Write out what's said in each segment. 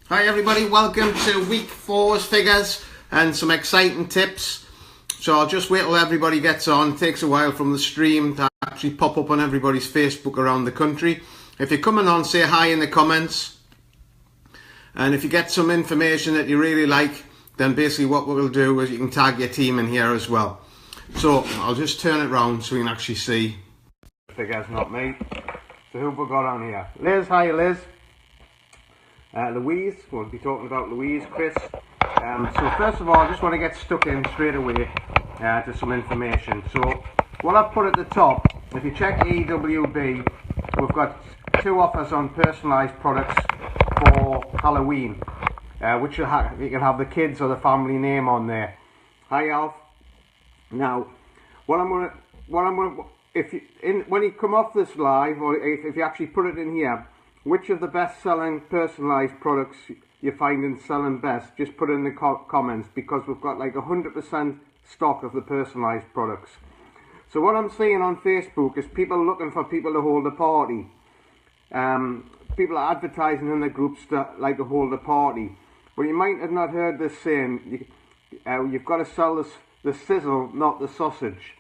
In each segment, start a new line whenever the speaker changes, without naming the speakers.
Hi everybody, welcome to week 4's figures and some exciting tips. So I'll just wait till everybody gets on. It takes a while from the stream to actually pop up on everybody's Facebook around the country. If you're coming on, say hi in the comments. And if you get some information that you really like, then basically what we'll do is you can tag your team in here as well. So I'll just turn it round so we can actually see. Figures, not me. So who have we got on here? Liz, hi Liz. Louise, we'll be talking about Louise, Chris. So first of all, I just want to get stuck in straight away to some information. So what I've put at the top, if you check EWB, we've got 2 offers on personalised products for Halloween, which you can have the kids or the family name on there. Hi Alf. Now, when you come off this live, or if you actually put it in here, which of the best-selling personalised products you're finding selling best, just put it in the comments, because we've got like 100% stock of the personalised products. So what I'm seeing on Facebook is people looking for people to hold a party. People are advertising in the groups that like to hold a party. But you might have not heard this saying, you've got to sell the sizzle, not the sausage.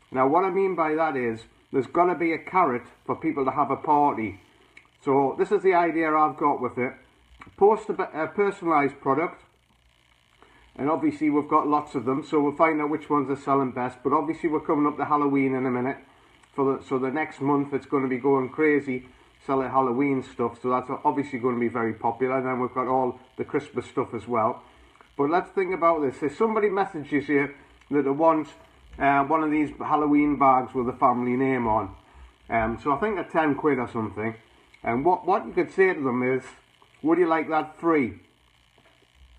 Now what I mean by that is, there's got to be a carrot for people to have a party. So this is the idea I've got with it. Post a personalised product, and obviously we've got lots of them, so we'll find out which ones are selling best. But obviously we're coming up to Halloween in a minute, so the next month it's going to be going crazy selling Halloween stuff, so that's obviously going to be very popular. And then we've got all the Christmas stuff as well. But let's think about this. If somebody messages you that they want one of these Halloween bags with a family name on, so I think they're 10 quid or something. And what you could say to them is, would you like that free?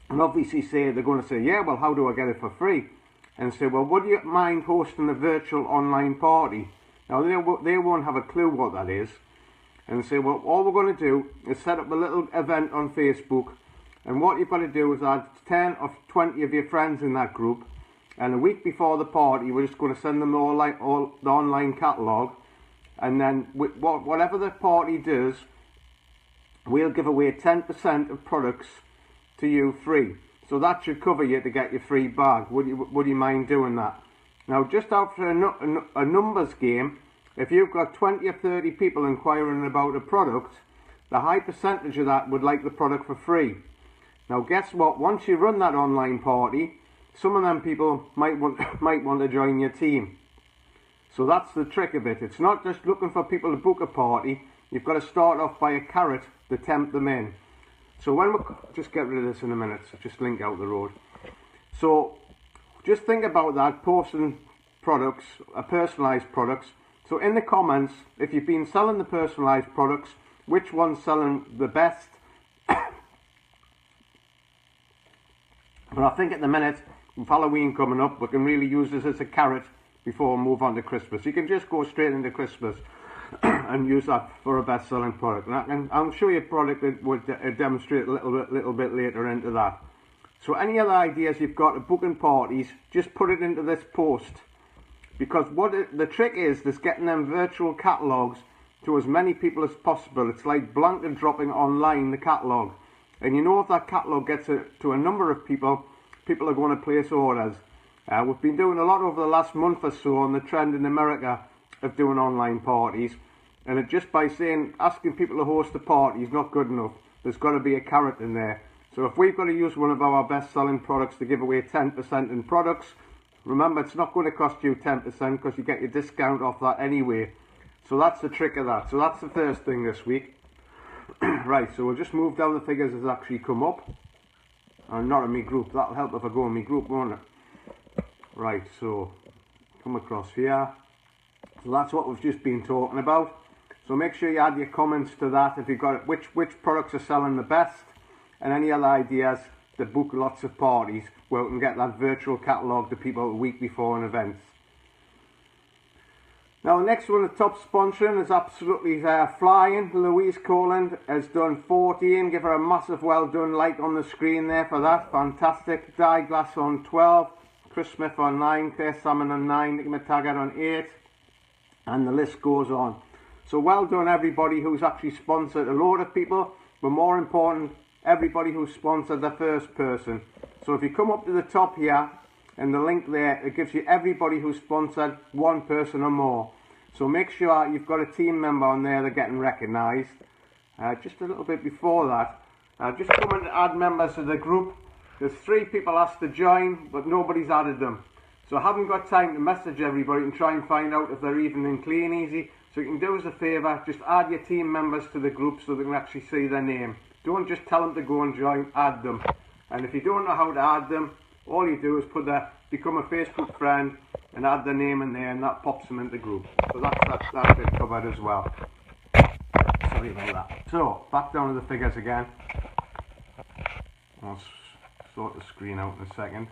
And obviously they're going to say, yeah, well, how do I get it for free? And say, well, would you mind hosting a virtual online party? Now, they won't have a clue what that is. And say, well, all we're going to do is set up a little event on Facebook. And what you've got to do is add 10 or 20 of your friends in that group. And a week before the party, we're just going to send them the online catalogue. And then whatever the party does, we'll give away 10% of products to you free. So that should cover you to get your free bag. Would you mind doing that? Now, just after a numbers game, if you've got 20 or 30 people inquiring about a product, the high percentage of that would like the product for free. Now, guess what? Once you run that online party, some of them people might want to join your team. So that's the trick of it. It's not just looking for people to book a party. You've got to start off by a carrot to tempt them in. So just get rid of this in a minute. So just link out the road. So just think about that, posting products, personalised products. So in the comments, if you've been selling the personalised products, which one's selling the best? But I think at the minute, with Halloween coming up, we can really use this as a carrot before we move on to Christmas. You can just go straight into Christmas and use that for a best-selling product. And I'll show you a product that would demonstrate a little bit later into that. So any other ideas you've got of booking parties, just put it into this post. Because the trick is getting them virtual catalogues to as many people as possible. It's like blanket dropping online the catalogue. And you know, if that catalogue gets to a number of people, people are going to place orders. We've been doing a lot over the last month or so on the trend in America of doing online parties, and just by asking people to host a party is not good enough. There's got to be a carrot in there. So if we've got to use one of our best-selling products to give away 10% in products, remember, it's not going to cost you 10% because you get your discount off that anyway. So that's the trick of that. So that's the first thing this week. Right, so we'll just move down the figures as they actually come up. And not in my group. That'll help if I go in my group, won't it? Right, so come across here. So that's what we've just been talking about. So make sure you add your comments to that if you've got it, which products are selling the best, and any other ideas to book lots of parties where we can get that virtual catalogue to people a week before an event. Now the next one, the top sponsoring, is absolutely flying. Louise Coland has done 14. Give her a massive well done like on the screen there for that. Fantastic. Di Glass on 12. Chris Smith on 9, Claire Salmon on 9, Nick McTaggart on 8, and the list goes on. So well done everybody who's actually sponsored a load of people, but more important, everybody who sponsored the first person. So if you come up to the top here, and the link there, it gives you everybody who sponsored one person or more. So make sure you've got a team member on there that's getting recognised. Just a little bit before that, just come and add members to the group. There's 3 people asked to join, but nobody's added them. So I haven't got time to message everybody and try and find out if they're even in kleeneze. So you can do us a favour, just add your team members to the group so they can actually see their name. Don't just tell them to go and join, add them. And if you don't know how to add them, all you do is become a Facebook friend and add their name in there, and that pops them into the group. So that's been covered as well. Sorry about that. So back down to the figures again. I'll sort the screen out in a second.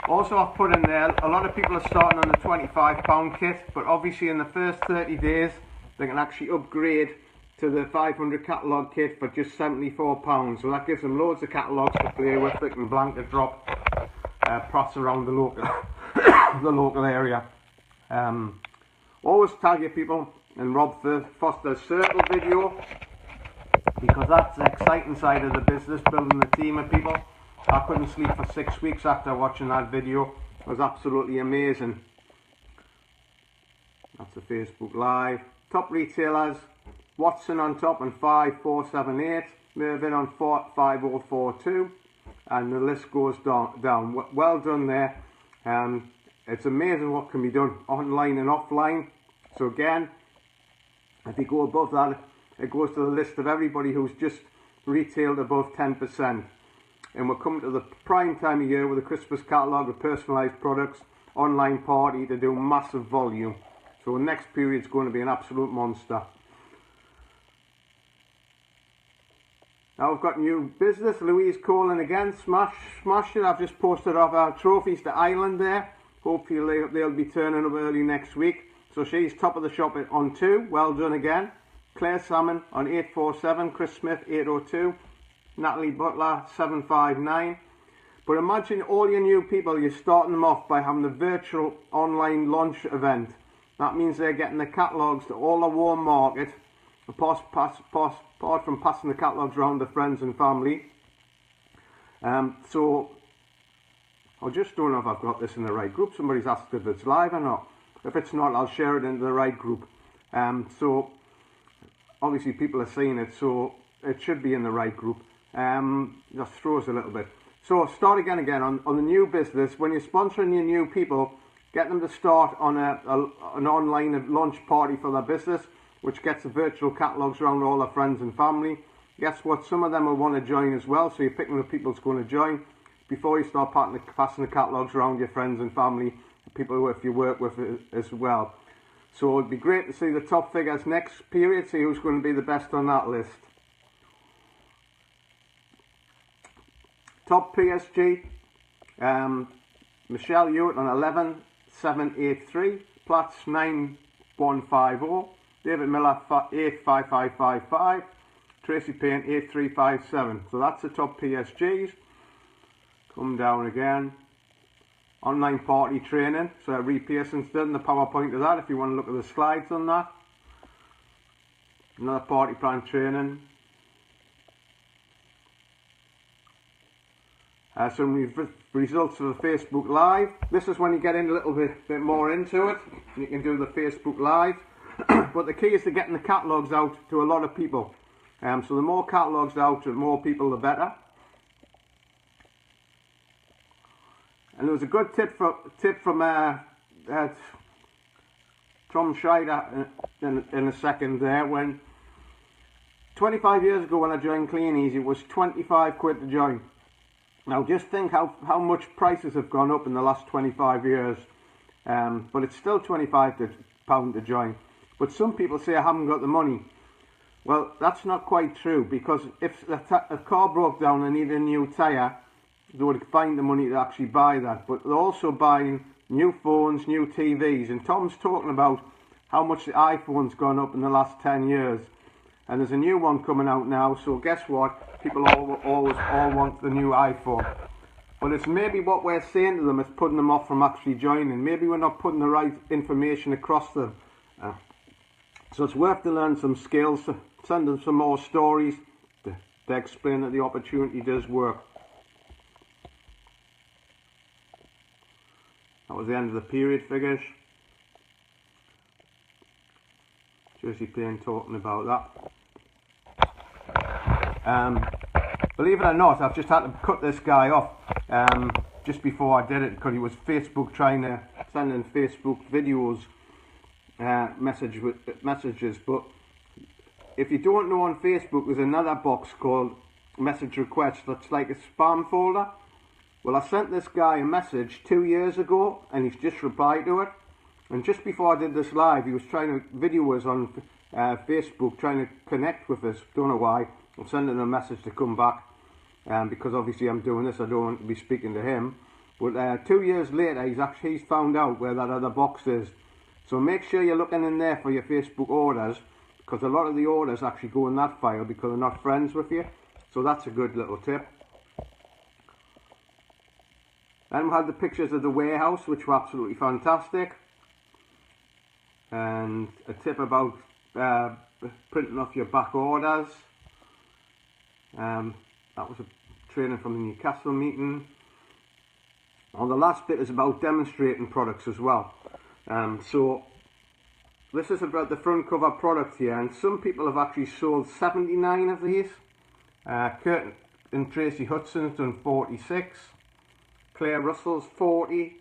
Also, I've put in there, a lot of people are starting on the £25 kit, but obviously in the first 30 days they can actually upgrade to the 500 catalogue kit for just £74. So that gives them loads of catalogues to play with. They can blanket drop prots around the local the local area. Always tag your people in Rob Foster's circle video, because that's the exciting side of the business, building a team of people. I couldn't sleep for 6 weeks after watching that video. It was absolutely amazing. That's a Facebook Live. Top retailers, Watson on top on 5478, Mervyn on 5042, and the list goes down. Well done there. It's amazing what can be done online and offline. So again, if you go above that, it goes to the list of everybody who's just retailed above 10%. And we're coming to the prime time of year with the Christmas catalogue of personalised products, online party to do massive volume. So the next period's going to be an absolute monster. Now we've got new business. Louise calling again, smash it. I've just posted off our trophies to Ireland there. Hopefully they'll be turning up early next week. So she's top of the shop on 2. Well done again. Claire Salmon on 847. Chris Smith 802. Natalie Butler 759. But imagine all your new people, you're starting them off by having a virtual online launch event. That means they're getting the catalogues to all the warm market, apart from passing the catalogues around to friends and family. So I just don't know if I've got this in the right group. Somebody's asked if it's live or not. If it's not, I'll share it into the right group. So obviously people are seeing it, so it should be in the right group. Just throws a little bit. So start again on the new business. When you're sponsoring your new people, get them to start on an online launch party for their business, which gets the virtual catalogues around all their friends and family. Guess what? Some of them will want to join as well, so you're picking the people who's going to join before you start passing the catalogues around your friends and family, people who if you work with as well. So it'd be great to see the top figures next period, see who's going to be the best on that list. Top PSG, Michelle Hewitt on 11783, Platts 9150, David Miller 85555, Tracy Payne 8357. So that's the top PSGs. Come down again. Online party training. So Reed Pearson's done the PowerPoint of that if you want to look at the slides on that. Another party plan training. Some results of the Facebook Live. This is when you get in a little bit more into it. You can do the Facebook Live. But the key is to getting the catalogues out to a lot of people. So the more catalogues out to more people, the better. And there was a good tip from Tom Scheider in a second there. When 25 years ago when I joined kleeneze, it was 25 quid to join. Now just think how much prices have gone up in the last 25 years. But it's still £25 to join. But some people say I haven't got the money. Well, that's not quite true, because if a car broke down and needed a new tyre, they would find the money to actually buy that. But they're also buying new phones, new TVs. And Tom's talking about how much the iPhone's gone up in the last 10 years. And there's a new one coming out now, so guess what? People always want the new iPhone. But it's maybe what we're saying to them is putting them off from actually joining. Maybe we're not putting the right information across them. So it's worth to learn some skills, send them some more stories, to explain that the opportunity does work. That was the end of the period figures. Jersey Plain talking about that. Believe it or not, I've just had to cut this guy off just before I did it, because he was trying to send in Facebook videos messages. But if you don't know, on Facebook there's another box called message requests that's like a spam folder. Well, I sent this guy a message 2 years ago and he's just replied to it. And just before I did this live, he was trying to video us on Facebook, trying to connect with us. Don't know why. I'm sending him a message to come back, because obviously I'm doing this, I don't want to be speaking to him. But 2 years later, he's found out where that other box is. So make sure you're looking in there for your Facebook orders, because a lot of the orders actually go in that file because they're not friends with you. So that's a good little tip. Then we had the pictures of the warehouse, which were absolutely fantastic. And a tip about printing off your back orders. That was a training from the Newcastle meeting. And the last bit is about demonstrating products as well. So this is about the front cover product here, and some people have actually sold 79 of these. Kurt and Tracy Hudson's done 46. Claire Russell's 40.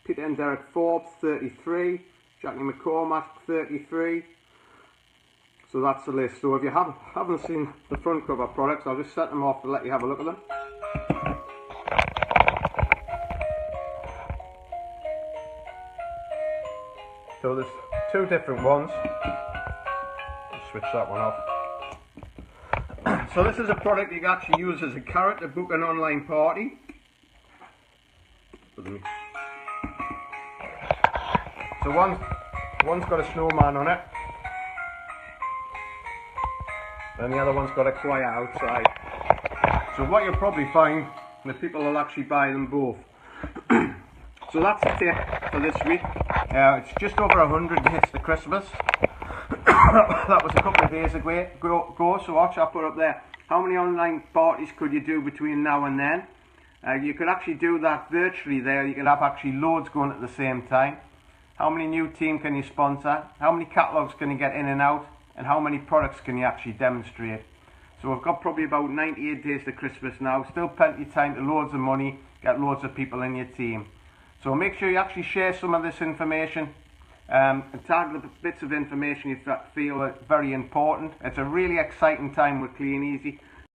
Peter and Derek Forbes 33. Jackie McCormack 33. So that's the list. So if you haven't seen the front cover products, I'll just set them off to let you have a look at them. So there's two different ones. Just switch that one off. So this is a product you can actually use as a carrot to book an online party. So one's got a snowman on it, and the other one's got a choir outside. So what you'll probably find, that people will actually buy them both. So that's the tip for this week. It's just over 100 days to Christmas. That was a couple of days ago, so actually I put up there, how many online parties could you do between now and then? You could actually do that virtually there. You could have actually loads going at the same time. How many new team can you sponsor? How many catalogues can you get in and out? And how many products can you actually demonstrate? So we've got probably about 98 days to Christmas now. Still plenty of time to loads of money, get loads of people in your team. So make sure you actually share some of this information and tag the bits of information you feel are very important. It's a really exciting time with kleeneze.